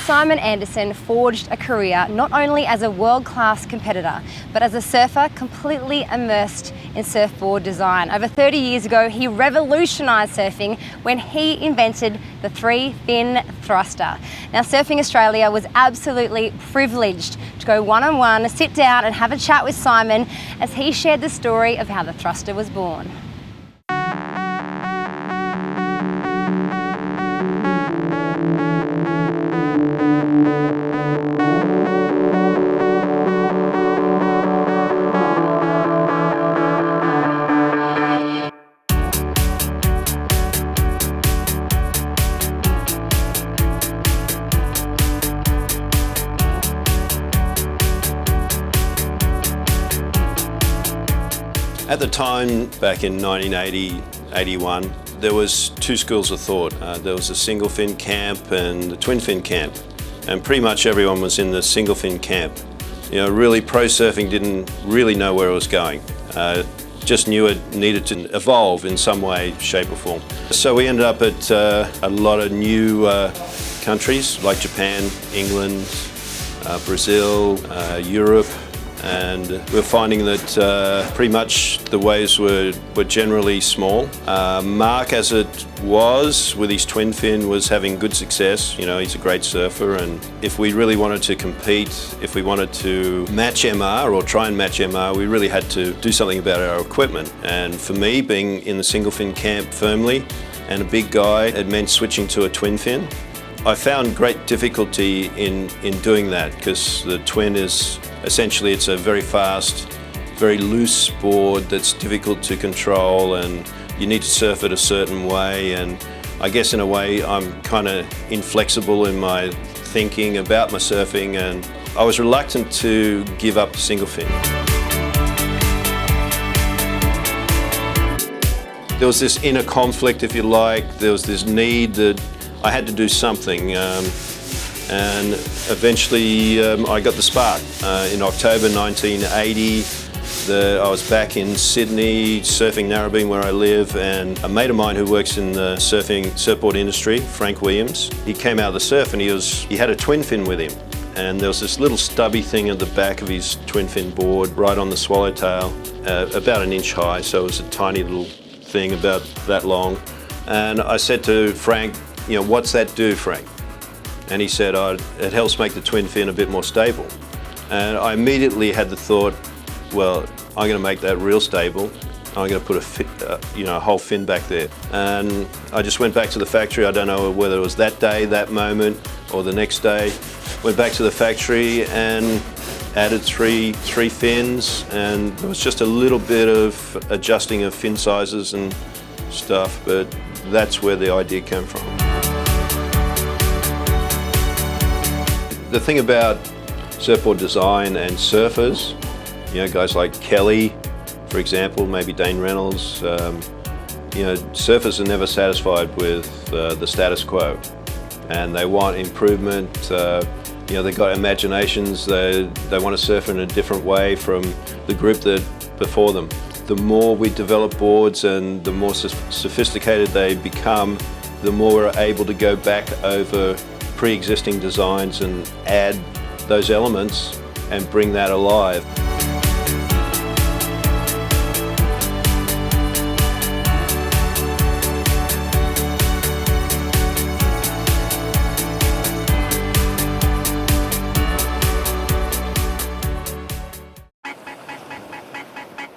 Simon Anderson forged a career not only as a world-class competitor, but as a surfer completely immersed in surfboard design. Over 30 years ago, he revolutionised surfing when he invented the three-fin thruster. Now, Surfing Australia was absolutely privileged to go one-on-one, sit down and have a chat with Simon as he shared the story of how the thruster was born. At the time, back in 1980, 81, there was two schools of thought. There was a single fin camp and the twin fin camp. And pretty much everyone was in the single fin camp. You know, really pro surfing didn't really know where it was going. Just knew it needed to evolve in some way, shape or form. So we ended up at a lot of new countries like Japan, England, Brazil, Europe. And we're finding that pretty much the waves were generally small. Mark, as it was with his twin fin, was having good success. You know, he's a great surfer, and if we really wanted to compete, if we wanted to match MR or try and match MR, we really had to do something about our equipment. And for me, being in the single fin camp firmly and a big guy, it meant switching to a twin fin. I found great difficulty in doing that because the twin is essentially, it's a very fast, very loose board that's difficult to control, and you need to surf it a certain way. And I guess in a way I'm kind of inflexible in my thinking about my surfing, and I was reluctant to give up the single fin. There was this inner conflict, if you like. There was this need that I had to do something. And eventually I got the spark. In October 1980, I was back in Sydney, surfing Narrabeen where I live, and a mate of mine who works in the surfboard industry, Frank Williams, he came out of the surf and he had a twin fin with him. And there was this little stubby thing at the back of his twin fin board, right on the swallowtail, about an inch high, so it was a tiny little thing about that long. And I said to Frank, you know, what's that do, Frank? And he said, oh, it helps make the twin fin a bit more stable. And I immediately had the thought, well, I'm going to make that real stable. I'm going to put a whole fin back there. And I just went back to the factory. I don't know whether it was that day, that moment, or the next day. Went back to the factory and added three fins, and there was just a little bit of adjusting of fin sizes and stuff, but that's where the idea came from. The thing about surfboard design and surfers, you know, guys like Kelly, for example, maybe Dane Reynolds, you know, surfers are never satisfied with the status quo, and they want improvement. You know, they've got imaginations. They want to surf in a different way from the group that before them. The more we develop boards and the more sophisticated they become, the more we're able to go back over pre-existing designs and add those elements and bring that alive.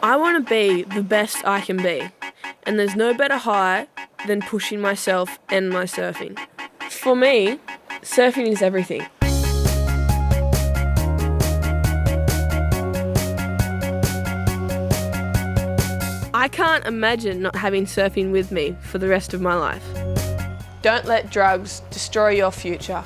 I want to be the best I can be, and there's no better high than pushing myself and my surfing. For me, surfing is everything. I can't imagine not having surfing with me for the rest of my life. Don't let drugs destroy your future.